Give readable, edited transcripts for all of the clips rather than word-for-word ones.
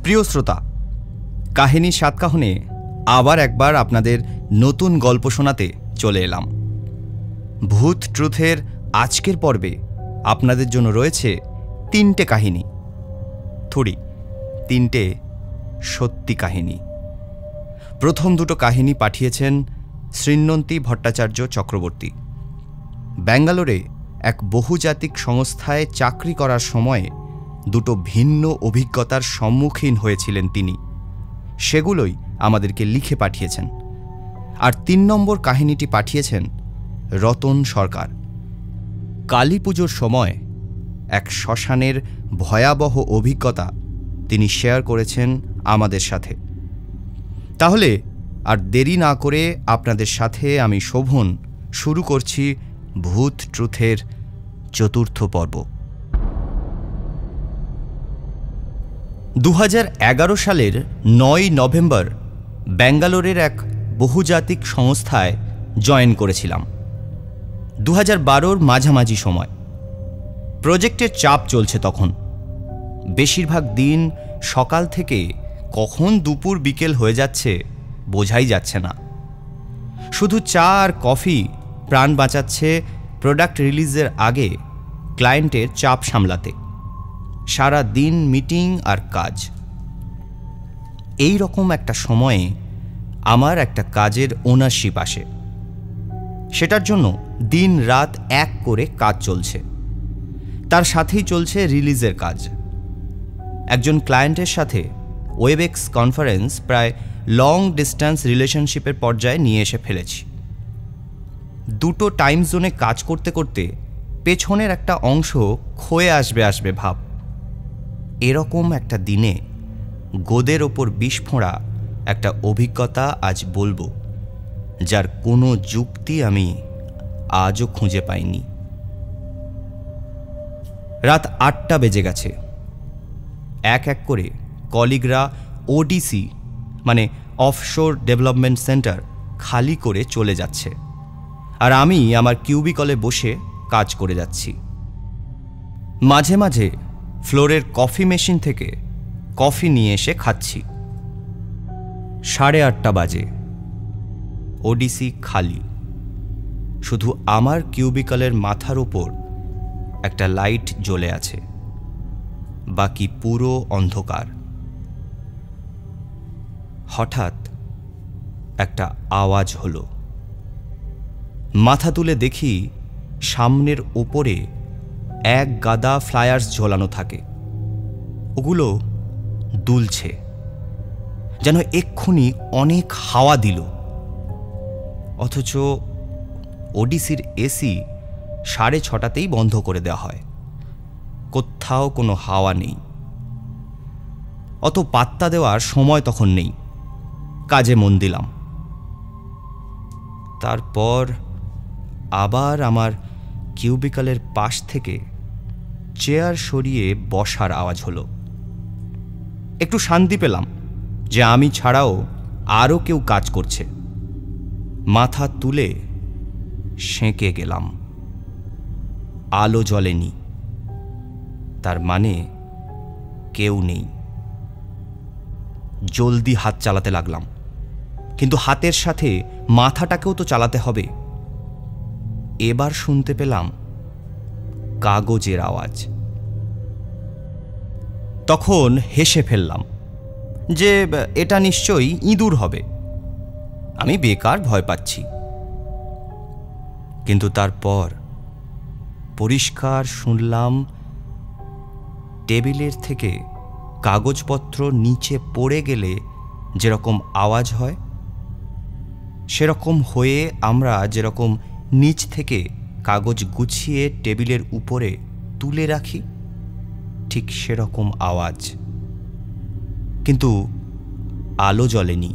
প্রিয় শ্রোতা, কাহিনী সাতকাহনে আবার একবার আপনাদের নতুন গল্প শোনাতে চলে এলাম। ভূত ট্রুথের আজকের পর্বে আপনাদের জন্য রয়েছে 3টে কাহিনী, তিনটে সত্যি কাহিনী। প্রথম দুটো কাহিনী পাঠিয়েছেন শ্রীনন্তী ভট্টাচার্য চক্রবর্তী। ব্যাঙ্গালোরে এক বহুজাতিক সংস্থায় চাকরি করার সময়ে দুটো ভিন্ন অভিজ্ঞতার সম্মুখীন হয়েছিলেন তিনি, সেগুলোই আমাদেরকে লিখে পাঠিয়েছেন। আর 3 নম্বর কাহিনীটি পাঠিয়েছেন রতন সরকার। কালী পুজোর সময় এক শ্মশানের ভয়াবহ অভিজ্ঞতা তিনি শেয়ার করেছেন আমাদের সাথে। তাহলে আর দেরি না করে আপনাদের সাথে আমি শোভন শুরু করছি ভূত ট্রুথের 4র্থ পর্ব। 2011 সালের 9 নভেম্বর ব্যাঙ্গালোরের এক বহুজাতিক সংস্থায় জয়েন করেছিলাম। 2012-র মাঝামাঝি সময়। প্রজেক্টের চাপ চলছে তখন। বেশিরভাগ দিন সকাল থেকে কখন দুপুর বিকেল হয়ে যাচ্ছে বোঝাই যাচ্ছে না। শুধু চা আর কফি প্রাণ বাঁচাচ্ছে প্রোডাক্ট রিলিজের আগে ক্লায়েন্টের চাপ সামলাতে। সারা দিন মিটিং আর কাজ। এই রকম একটা সময়ে আমার একটা কাজের ওনারশিপ আসে। সেটার জন্য দিন রাত এক করে কাজ চলছে। তার সাথেই চলছে রিলিজের কাজ। একজন ক্লায়েন্টের সাথে ওয়েবএক্স কনফারেন্স প্রায় লং ডিস্ট্যান্স রিলেশনশিপের পর্যায়ে নিয়ে এসে ফেলেছি। দুটো টাইম জোনে কাজ করতে করতে পেছনের একটা অংশ ক্ষয়ে আসবে ভাব। এরকম একটা দিনে গোদের ওপর বিষ ফোঁড়া একটা অভিজ্ঞতা আজ বলবো, যার কোনো যুক্তি আমি আজও খুঁজে পাইনি। রাত 8টা বেজে গেছে। এক এক করে কলিগরা ওডিসি মানে অফশোর ডেভেলপমেন্ট সেন্টার খালি করে চলে যাচ্ছে, আর আমি আমার কিউবিকলে বসে কাজ করে যাচ্ছি। মাঝে মাঝে ফ্লোরের কফি মেশিন থেকে কফি নিয়ে এসে খাচ্ছি। 8:30 বাজে। ওডিসি খালি। শুধু আমার কিউবিকলের মাথার উপর একটা লাইট জ্বলে আছে, বাকি পুরো অন্ধকার। হঠাৎ একটা আওয়াজ হলো। মাথা তুলে দেখি সামনের ওপরে এক গাদা ফ্লায়ার্স ঝোলানো থাকে। ওগুলো দুলছে, যেন এক্ষুনি অনেক হাওয়া দিল। অথচ ওডিসির এসি 6:30তেই বন্ধ করে দেওয়া হয়। কোথাও কোনো হাওয়া নেই। অত পাত্তা দেওয়ার সময় তখন নেই। কাজে মন দিলাম। তারপর আবার আমার কিউবিকলের পাশ থেকে চেয়ার সরিয়ে বসার আওয়াজ হলো। একটু শান্তি পেলাম যে আমি ছাড়াও আরও কেউ কাজ করছে। মাথা তুলে সেঁকে গেলাম। আলো জ্বলেনি, তার মানে কেউ নেই। জলদি হাত চালাতে লাগলাম, কিন্তু হাতের সাথে মাথাটাকেও তো চালাতে হবে। এবার শুনতে পেলাম কাগজের আওয়াজ। তখন হেসে ফেললাম যে এটা নিশ্চয়ই ইঁদুর হবে, আমি বেকার ভয় পাচ্ছি। কিন্তু তারপর পরিষ্কার শুনলাম টেবিলের থেকে কাগজপত্র নিচে পড়ে গেলে যেরকম আওয়াজ হয়, সেরকম হয়ে আমরা যেরকম নিচ থেকে কাগজ গুছিয়ে টেবিলের উপরে তুলে রাখি, ঠিক সেরকম আওয়াজ। কিন্তু আলো জ্বলেনি,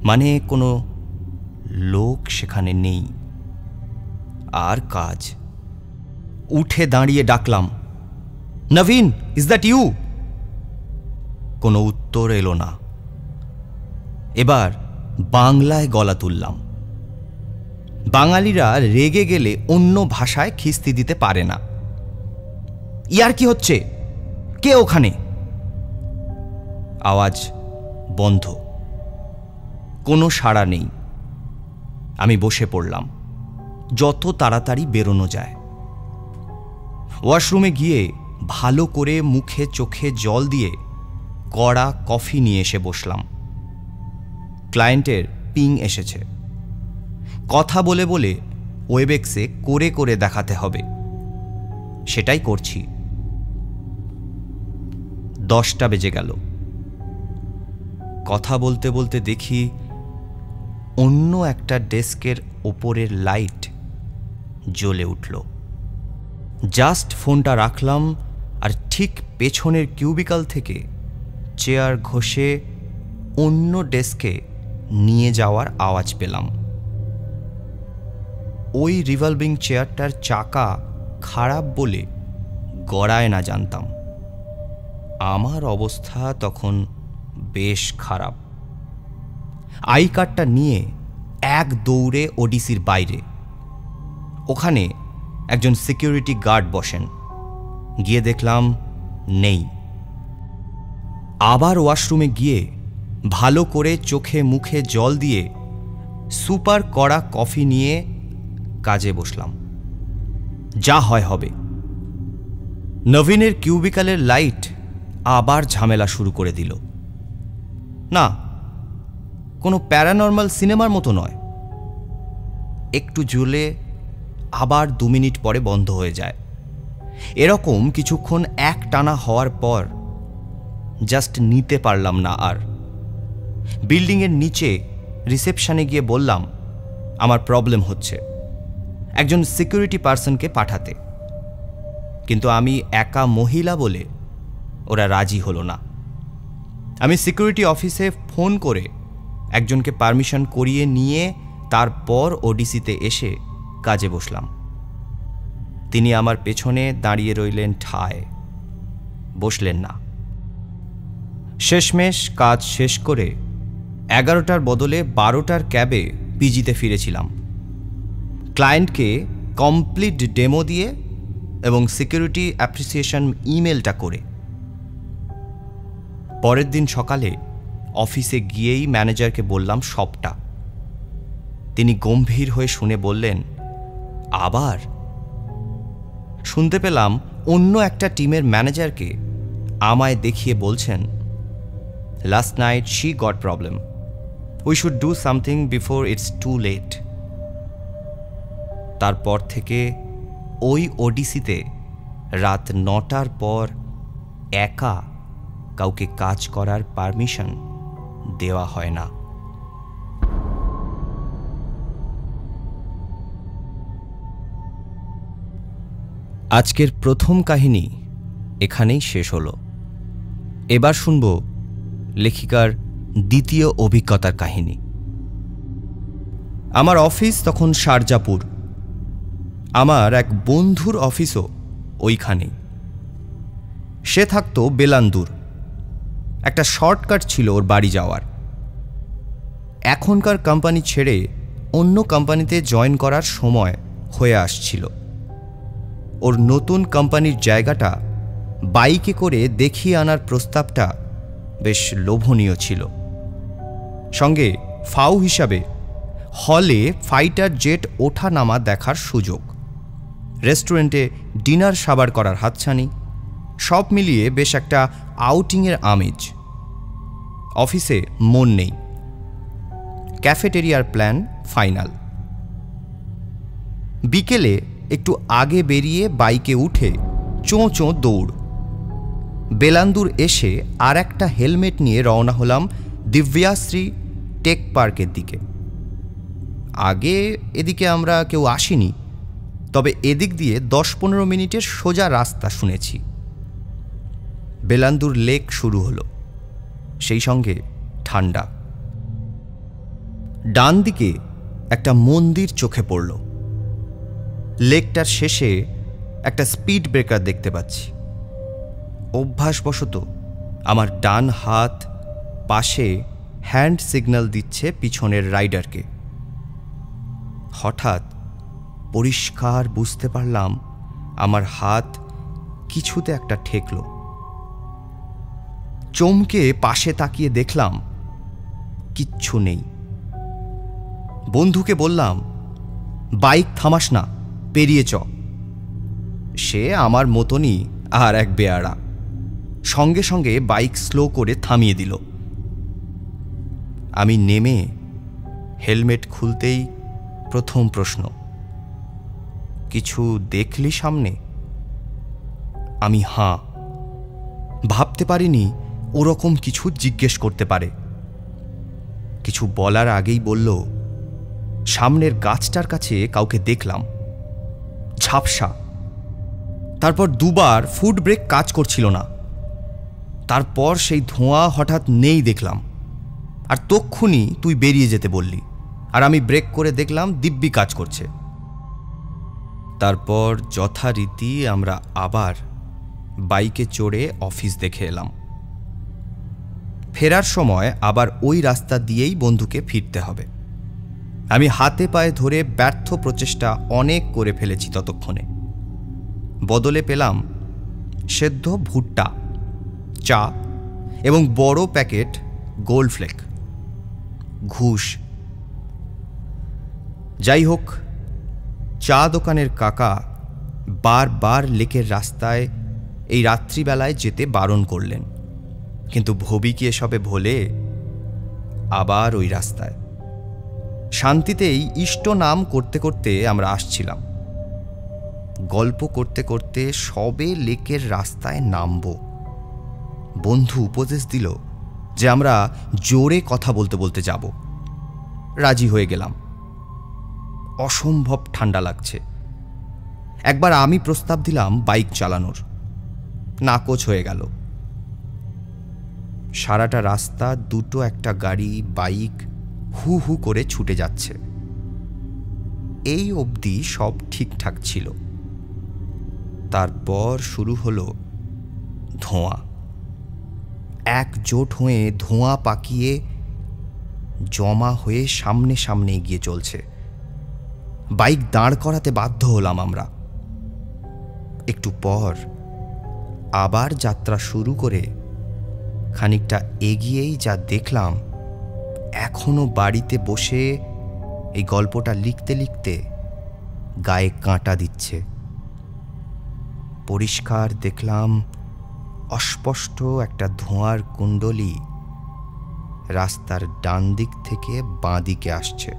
মানে কোনো লোক সেখানে নেই। আর কাজ। উঠে দাঁড়িয়ে ডাকলাম, নবীন, ইজ দ্যাট ইউ? কোনো উত্তর এলো না। এবার বাংলায় গলা তুললাম। বাঙালিরা রেগে গেলে অন্য ভাষায় খিস্তি দিতে পারে না। ইয়ার কি হচ্ছে? কে ওখানে? আওয়াজ বন্ধ, কোনো সাড়া নেই। আমি বসে পড়লাম, যত তাড়াতাড়ি বেরোনো যায়। ওয়াশরুমে গিয়ে ভালো করে মুখে চোখে জল দিয়ে কড়া কফি নিয়ে এসে বসলাম। ক্লায়েন্টের পিং এসেছে। কথা বলে বলে ওয়েবেক্সে করে করে দেখাতে হবে, সেটাই করছি। 10টা বেজে গেল। কথা বলতে বলতে দেখি অন্য একটা ডেস্কের ওপরের লাইট জ্বলে উঠল। জাস্ট ফোনটা রাখলাম আর ঠিক পেছনের কিউবিকাল থেকে চেয়ার ঘষে অন্য ডেস্কে নিয়ে যাওয়ার আওয়াজ পেলাম। ওই রিভলভিং চেয়ারটার চাকা খারাপ বলে গড়ায় না জানতাম। আমার অবস্থা তখন বেশ খারাপ। আই কার্ডটা নিয়ে এক দৌড়ে ওডিসির বাইরে। ওখানে একজন সিকিউরিটি গার্ড বসেন। গিয়ে দেখলাম নেই। আবার ওয়াশরুমে গিয়ে ভালো করে চোখে মুখে জল দিয়ে সুপার কড়া কফি নিয়ে কাজে বসলাম। যা হয় হবে। নবীনের কিউবিকালের লাইট আবার ঝামেলা শুরু করে দিল। না, কোনো প্যারানর্মাল সিনেমার মতো নয়। একটু জ্বলে আবার 2 মিনিট পরে বন্ধ হয়ে যায়। এরকম কিছুক্ষণ এক টানা হওয়ার পর জাস্ট নিতে পারলাম না আর। বিল্ডিংয়ের নিচে রিসেপশনে গিয়ে বললাম আমার প্রবলেম হচ্ছে, একজন সিকিউরিটি পার্সনকে পাঠাতে। কিন্তু আমি একা মহিলা বলে ওরা রাজি হলো না। আমি সিকিউরিটি অফিসে ফোন করে একজনকে পারমিশন করিয়ে নিয়ে তারপর ওডিসিতে এসে কাজে বসলাম। তিনি আমার পেছনে দাঁড়িয়ে রইলেন ঠায়, বসলেন না। শেষমেশ কাজ শেষ করে 11টার বদলে 12টার ক্যাবে পিজিতে ফিরেছিলাম। ক্লায়েন্টকে কমপ্লিট ডেমো দিয়ে এবং সিকিউরিটি অ্যাপ্রিসিয়েশন ইমেলটা করে। পরের দিন সকালে অফিসে গিয়েই ম্যানেজারকে বললাম সবটা। তিনি গম্ভীর হয়ে শুনে বললেন, আবার? শুনতে পেলাম অন্য একটা টিমের ম্যানেজারকে আমায় দেখিয়ে বলছেন, last night she got problem, we should do something before it's too late. তারপর থেকে ওই ওডিসিতে রাত 9টার পর একা কাউকে কাজ করার পারমিশন দেওয়া হয় না। আজকের প্রথম কাহিনী এখানেই শেষ হলো। এবার শুনব লেখিকার দ্বিতীয় অভিজ্ঞতার কাহিনী। আমার অফিস তখন শারজাপুর। আমার এক বন্ধুর অফিসও ওইখানেই। সে থাকতো বেলান্দুর। একটা শর্টকাট ছিল ওর বাড়ি যাওয়ার। এখনকার কোম্পানি ছেড়ে অন্য কোম্পানিতে জয়েন করার সময় হয়ে আসছিল। ওর নতুন কোম্পানির জায়গাটা বাইকে করে দেখিয়ে আনার প্রস্তাবটা বেশ লোভনীয় ছিল। সঙ্গে ফাউ হিসাবে হলে ফাইটার জেট ওঠা নামা দেখার সুযোগ, রেস্টুরেন্টে ডিনার সাবার করার হাতছানি, সব মিলিয়ে বেশ একটা আউটিংয়ের আমেজ। অফিসে মন নেই। ক্যাফেটেরিয়ার প্ল্যান ফাইনাল। বিকেলে একটু আগে বেরিয়ে বাইকে উঠে চোঁ চোঁ দৌড়। বেলান্দুর এসে আর একটা হেলমেট নিয়ে রওনা হলাম দিব্যাশ্রী টেক পার্কের দিকে। আগে এদিকে আমরা কেউ আসিনি, তবে এদিক দিয়ে 10-15 মিনিটের সোজা রাস্তা শুনেছি। বেলান্দুর লেক শুরু হলো, সেই সঙ্গে ঠান্ডা। ডান দিকে একটা মন্দির চোখে পড়ল। লেকটার শেষে একটা স্পিড ব্রেকার দেখতে পাচ্ছি। অভ্যাসবশত আমার ডান হাত পাশে হ্যান্ড সিগন্যাল দিচ্ছে পিছনের রাইডারকে। হঠাৎ পরিষ্কার বুঝতে পারলাম আমার হাত কিছুতে একটা ঠেকল। চমকে পাশে তাকিয়ে দেখলাম কিচ্ছু নেই। বন্ধুকে বললাম, বাইক থামাস না, পেরিয়ে চ। সে আমার মতনই আর এক বেয়ারা, সঙ্গে সঙ্গে বাইক স্লো করে থামিয়ে দিল। আমি নেমে হেলমেট খুলতেই প্রথম প্রশ্ন, কিছু দেখলি সামনে? আমি হাঁ। ভাবতে পারিনি ওরকম কিছু জিজ্ঞেস করতে পারে। কিছু বলার আগেই বলল, সামনের গাছটার কাছে কাউকে দেখলাম, ঝাপসা। তারপর দুবার ফুট ব্রেক কাজ করছিল না। তারপর সেই ধোঁয়া হঠাৎ নেই দেখলাম, আর তক্ষুনি তুই বেরিয়ে যেতে বললি, আর আমি ব্রেক করে দেখলাম দিব্যি কাজ করছে। তারপর যথারীতি আমরা আবার বাইকে চড়ে অফিস দেখে এলাম। ফেরার সময় আবার ওই রাস্তা দিয়েই বন্ধুকে ফিরতে হবে। আমি হাতে পায়ে ধরে ব্যর্থ প্রচেষ্টা অনেক করে ফেলেছি ততক্ষণে। বদলে পেলাম সেদ্ধ ভুট্টা, চা এবং বড় প্যাকেট গোল্ড ফ্লেক, ঘুষ। যাই হোক, চা দোকানের কাকা বারবার লেকের রাস্তায় এই রাত্রিবেলায় যেতে বারণ করলেন, কিন্তু ভবি কি এসবে ভোলে? আবার ওই রাস্তায় শান্তিতেই ইষ্ট নাম করতে করতে আমরা আসছিলাম। গল্প করতে করতে সবে লেকের রাস্তায় নামব। বন্ধু উপদেশ দিল যে আমরা জোরে কথা বলতে বলতে যাব। রাজি হয়ে গেলাম। অসম্ভব ঠান্ডা লাগছে। একবার আমি প্রস্তাব দিলাম বাইক চালানোর, নাকচ হয়ে গেল। সারাটা রাস্তা দুটো একটা গাড়ি, বাইক হু হু করে ছুটে যাচ্ছে। এই অবধি সব ঠিকঠাক ছিল। তারপর শুরু হলো ধোঁয়া। একজোট হয়ে ধোঁয়া পাকিয়ে জমা হয়ে সামনে সামনে এগিয়ে চলছে। বাইক দাঁড় করাতে বাধ্য হলাম আমরা। একটু পর আবার যাত্রা শুরু করে খানিকটা এগিয়েই যা দেখলাম, এখনো বাড়িতে বসে এই গল্পটা লিখতে লিখতে গায়ে কাঁটা দিচ্ছে। পরিষ্কার দেখলাম অস্পষ্ট একটা ধোঁয়ার কুণ্ডলী রাস্তার ডান দিক থেকে বাঁ দিকে আসছে।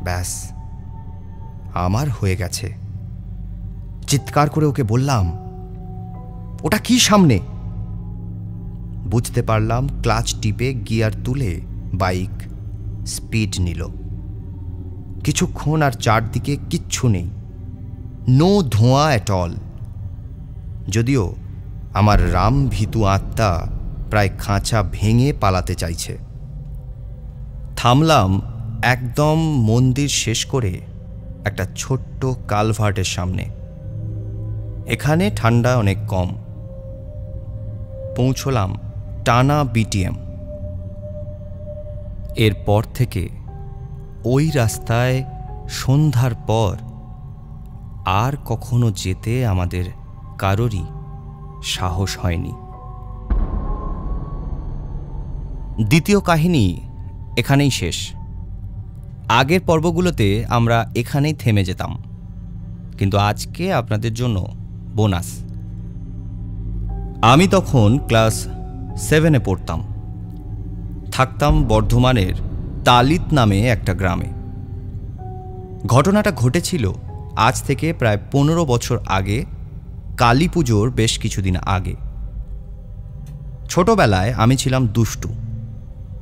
ব্যাস, আমার হয়ে গেছে। চিৎকার করে ওকে বললাম, ওটা কি সামনে? বুঝতে পারলাম ক্লাচ টিপে গিয়ার তুলে বাইক স্পিড নিল। কিছুক্ষণ আর চারদিকে কিচ্ছু নেই, নো ধোঁয়া অ্যাট অল। যদিও আমার রাম ভীতু আত্মা প্রায় খাঁচা ভেঙে পালাতে চাইছে। থামলাম একদম মন্দির শেষ করে একটা ছোট্ট কালভার্টের সামনে। এখানে ঠান্ডা অনেক কম। পৌঁছলাম টানা বিটিএম। এরপর থেকে ওই রাস্তায় সন্ধ্যার পর আর কখনো যেতে আমাদের কারোরই সাহস হয়নি। দ্বিতীয় কাহিনী এখানেই শেষ। আগের পর্বগুলোতে আমরা এখানেই থেমে যেতাম, কিন্তু আজকে আপনাদের জন্য বোনাস। আমি তখন ক্লাস 7-এ পড়তাম। থাকতাম বর্ধমানের তালিত নামে একটা গ্রামে। ঘটনাটা ঘটেছিল আজ থেকে প্রায় 15 বছর আগে, কালী পুজোর বেশ কিছুদিন আগে। ছোটবেলায় আমি ছিলাম দুষ্টু।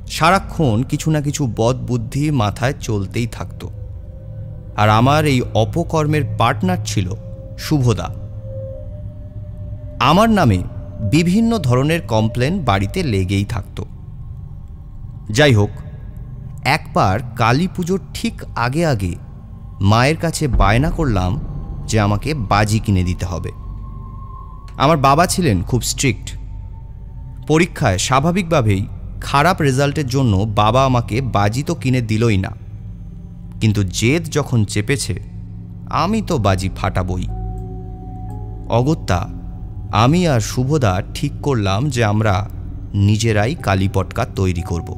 সারাক্ষণ কিছু না কিছু বদবুদ্ধি মাথায় চলতেই থাকতো। আর আমার এই অপকর্মের পার্টনার ছিল শুভদা। আমার নামে বিভিন্ন ধরনের কমপ্লেন বাড়িতে লেগেই থাকত। যাই হোক, একবার কালী পুজোর ঠিক আগে আগে মায়ের কাছে বায়না করলাম যে আমাকে বাজি কিনে দিতে হবে। আমার বাবা ছিলেন খুব স্ট্রিক্ট। পরীক্ষায় স্বাভাবিকভাবেই খারাপ রেজাল্টের জন্য বাবা আমাকে বাজি তো কিনে দিলই না, কিন্তু জেদ যখন চেপেছে আমি তো বাজি ফাটাবই। অগত্যা আমি আর শুভদা ঠিক করলাম যে আমরা নিজেরাই কালী পটকা তৈরি করব।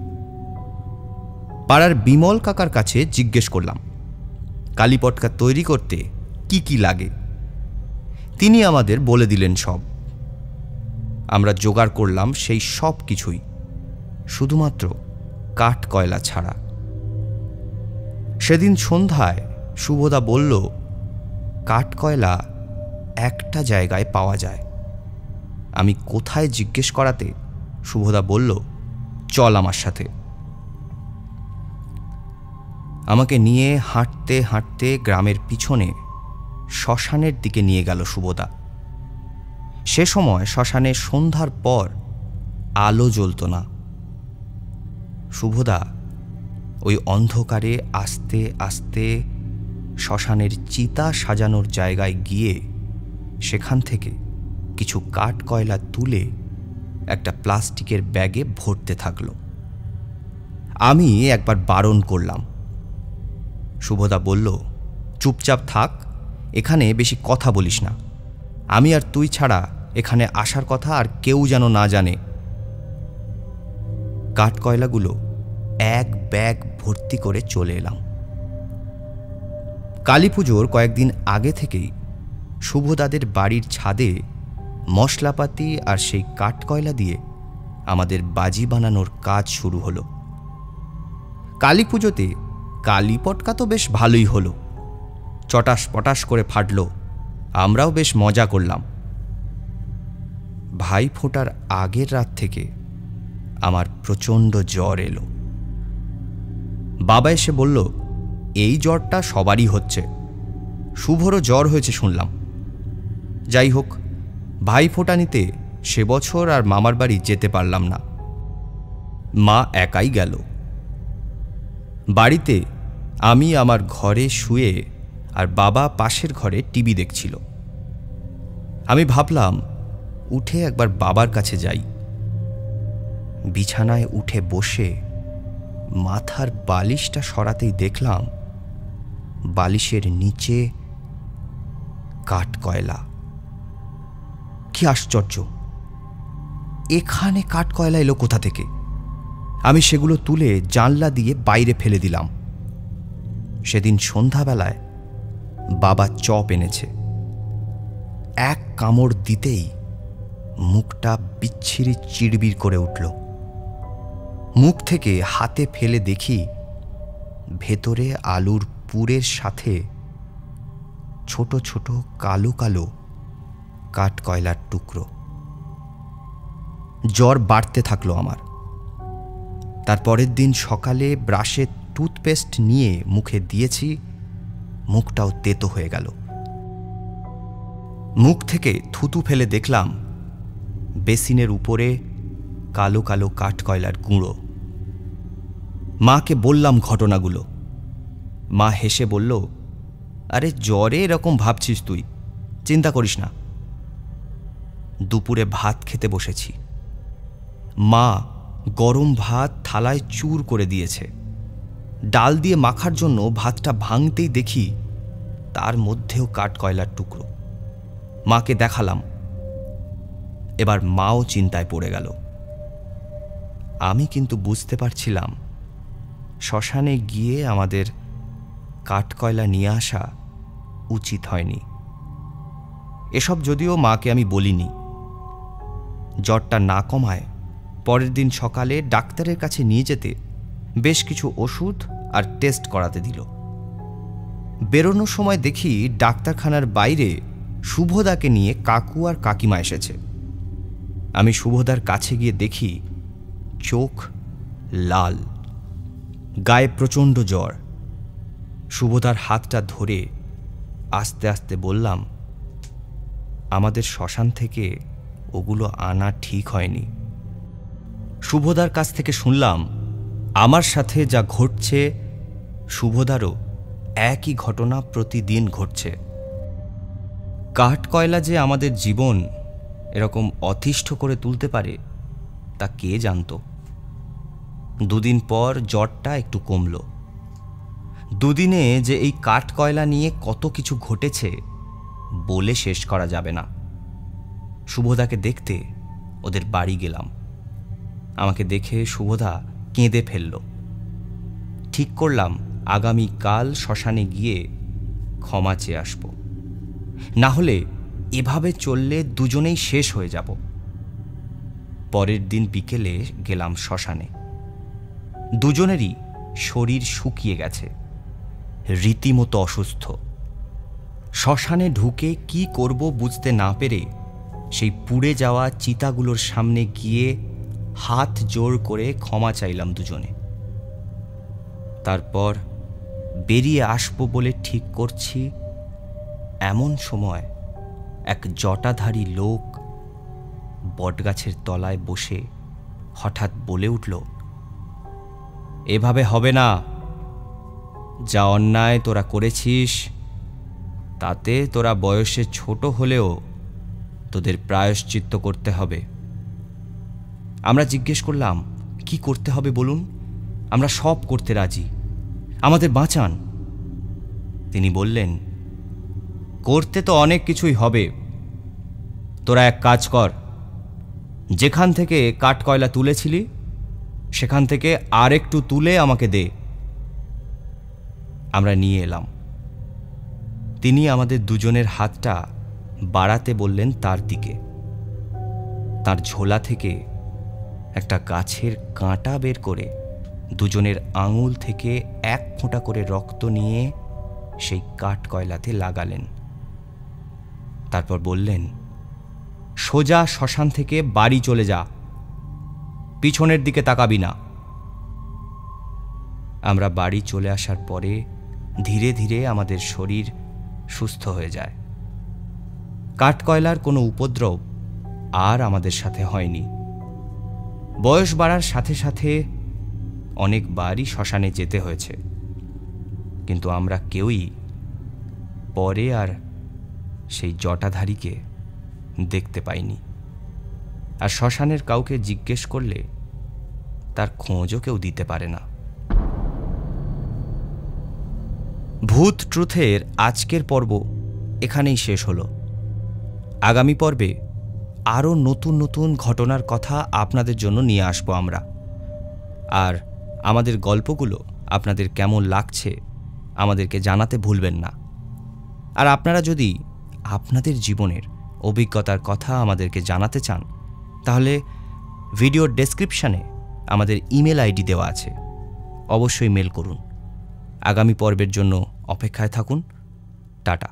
পাড়ার বিমল কাকার কাছে জিজ্ঞেস করলাম কালী পটকা তৈরি করতে কি কি লাগে। তিনি আমাদের বলে দিলেন সব। আমরা জোগাড় করলাম সেই সব কিছুই, শুধুমাত্র কাঠ কয়লা ছাড়া। সেদিন সন্ধ্যায় শুভদা বলল কাঠ কয়লা একটা জায়গায় পাওয়া যায়। আমি কোথায় জিজ্ঞেস করাতে শুভদা বলল চল আমার সাথে। আমাকে নিয়ে হাঁটতে হাঁটতে গ্রামের পিছনে শ্মশানের দিকে নিয়ে গেল শুভদা। সে সময় শ্মশানে সন্ধ্যার পর আলো জ্বলত না। শুভদা ওই অন্ধকারে আস্তে আস্তে শ্মশানের চিতা সাজানোর জায়গায় গিয়ে সেখান থেকে কিছু কাঠ কয়লা তুলে একটা প্লাস্টিকের ব্যাগে ভরতে থাকল। আমি একবার বারণ করলাম। শুভদা বলল চুপচাপ থাক, এখানে বেশি কথা বলিস না। আমি আর তুই ছাড়া এখানে আসার কথা আর কেউ যেন না জানে। কাঠ কয়লাগুলো এক ব্যাগ ভর্তি করে চলে এলাম। কালী পুজোর কয়েকদিন আগে থেকেই শুভদাদের বাড়ির ছাদে মশলাপাতি আর সেই কাঠ কয়লা দিয়ে আমাদের বাজি বানানোর কাজ শুরু হলো। কালী পুজোতে কালী পটকা তো বেশ ভালোই হলো, চটাস পটাস করে ফাটল। আমরাও বেশ মজা করলাম। ভাই ফোটার আগের রাত থেকে আমার প্রচণ্ড জ্বর এলো। বাবা এসে বলল এই জ্বরটা সবারই হচ্ছে, শুভরও জ্বর হয়েছে শুনলাম। যাই হোক, ভাই ফোঁটা নিতে সে বছর আর মামার বাড়ি যেতে পারলাম না। মা একাই গেল। বাড়িতে আমি আমার ঘরে শুয়ে আর বাবা পাশের ঘরে টিভি দেখছিল। আমি ভাবলাম উঠে একবার বাবার কাছে যাই। বিছানায় উঠে বসে মাথার বালিশটা সরাতেই দেখলাম বালিশের নিচে কাঠ কয়লা। কি আশ্চর্য, এখানে কাঠ কয়লা এলো কোথা থেকে? আমি সেগুলো তুলে জানলা দিয়ে বাইরে ফেলে দিলাম। সেদিন সন্ধ্যাবেলায় বাবা চপ এনেছে। এক কামড় দিতেই মুখটা বিচ্ছিরি চিড়বিড় করে উঠল। মুখ থেকে হাতে ফেলে দেখি ভেতরে আলুর পুরের সাথে ছোট ছোট কালো কালো কাঠ কয়লার টুকরো। জ্বর বাড়তে থাকলো আমার। তার পরের দিন সকালে ব্রাশে টুথপেস্ট নিয়ে মুখে দিয়েছি, মুখটাও তেতো হয়ে গেল। মুখ থেকে থুতু ফেলে দেখলাম বেসিনের উপরে কালো কালো কাঠ কয়লার গুঁড়ো। মাকে বললাম ঘটনাগুলো। মা হেসে বলল আরে জ্বরে এরকম ভাবছিস তুই, চিন্তা করিস না। দুপুরে ভাত খেতে বসেছি। মা গরম ভাত থালায় চুর করে দিয়েছে। ডাল দিয়ে মাখার জন্য ভাতটা ভাঙতেই দেখি তার মধ্যেও কাঠ কয়লার টুকরো। মাকে দেখালাম। এবার মাও চিন্তায় পড়ে গেল। আমি কিন্তু বুঝতে পারছিলাম শ্মশানে গিয়ে আমাদের কাঠ কয়লা নিয়ে আসা উচিত হয়নি। এসব যদিও মাকে আমি বলিনি। জ্বরটা না কমায় পরের দিন সকালে ডাক্তারের কাছে নিয়ে যেতে বেশ কিছু ওষুধ আর টেস্ট করাতে দিল। বেরোনোর সময় দেখি ডাক্তারখানার বাইরে শুভদাকে নিয়ে কাকু আর কাকিমা এসেছে। আমি শুভদার কাছে গিয়ে দেখি চোখ লাল, গায়ে প্রচণ্ড জ্বর। শুভদার হাতটা ধরে আস্তে আস্তে বললাম আমাদের শ্মশান থেকে ওগুলো আনা ঠিক হয়নি। শুভদার কাছ থেকে শুনলাম আমার সাথে যা ঘটছে শুভদারও একই ঘটনা প্রতিদিন ঘটছে। কাঠ কয়লা যে আমাদের জীবন এরকম অতিষ্ঠ করে তুলতে পারে তা কে জানত। দুদিন পর জ্বরটা একটু কমল। দুদিনে যে এই কাঠ কয়লা নিয়ে কত কিছু ঘটেছে বলে শেষ করা যাবে না। শুভদাকে দেখতে ওদের বাড়ি গেলাম। আমাকে দেখে শুভদা কেঁদে ফেলল। ঠিক করলাম আগামীকাল শ্মশানে গিয়ে ক্ষমা চেয়ে আসব, না হলে এভাবে চললে দুজনেই শেষ হয়ে যাব। পরের দিন বিকেলে গেলাম শ্মশানে। দুজনেরই শরীর শুকিয়ে গেছে, রীতিমতো অসুস্থ। শ্মশানে ঢুকে কি করব বুঝতে না পেরে সেই পুড়ে যাওয়া চিতাগুলোর সামনে গিয়ে হাত জোড় করে ক্ষমা চাইলাম দুজনে। তারপর বেরিয়ে আসবো বলে ঠিক করছি, এমন সময় এক জটাধারী লোক বটগাছের তলায় বসে হঠাৎ বলে উঠল, এভাবে হবে না। যা অন্যায় তোরা করেছিস তাতে তোরা বয়সে ছোট হলেও তোদের প্রায়শ্চিত্ত করতে হবে। আমরা জিজ্ঞেস করলাম, কি করতে হবে বলুন, আমরা সব করতে রাজি, আমাদের বাঁচান। তিনি বললেন, করতে তো অনেক কিছুই হবে। তোরা এক কাজ কর, যেখান থেকে কাঠ কয়লা তুলেছিলি সেখান থেকে আর একটু তুলে আমাকে দে। আমরা নিয়ে এলাম। তিনি আমাদের দুজনের হাতটা বাড়াতে বললেন তার দিকে। তার ঝোলা থেকে একটা গাছের কাঁটা বের করে দুজনের আঙুল থেকে এক ফোঁটা করে রক্ত নিয়ে সেই কাঠ কয়লাতে লাগালেন। তারপর বললেন, সোজা শ্মশান থেকে বাড়ি চলে যা, পিছনের দিকে তাকাবি না। আমরা বাড়ি চলে আসার পরে ধীরে ধীরে আমাদের শরীর সুস্থ হয়ে যায়। কাঠকয়লার কোনো উপদ্রব আর আমাদের সাথে হয়নি। বয়স বাড়ার সাথে সাথে অনেকবারই শ্মশানে যেতে হয়েছে, কিন্তু আমরা কেউই পরে আর সেই জটাধারীকে দেখতে পাইনি। আর শ্মশানের কাউকে জিজ্ঞেস করলে তার খোঁজও কেউ দিতে পারে না। ভূত ট্রুথের আজকের পর্ব এখানেই শেষ হলো। আগামী পর্বে আরও নতুন নতুন ঘটনার কথা আপনাদের জন্য নিয়ে আসবো আমরা। আর আমাদের গল্পগুলো আপনাদের কেমন লাগছে আমাদেরকে জানাতে ভুলবেন না। আর আপনারা যদি আপনাদের জীবনের অভিজ্ঞতার কথা আমাদেরকে জানাতে চান, তাহলে ভিডিওর ডেসক্রিপশানে আমাদের ইমেল আইডি দেওয়া আছে, অবশ্যই মেল করুন। আগামী পর্বের জন্য অপেক্ষায় থাকুন। টাটা।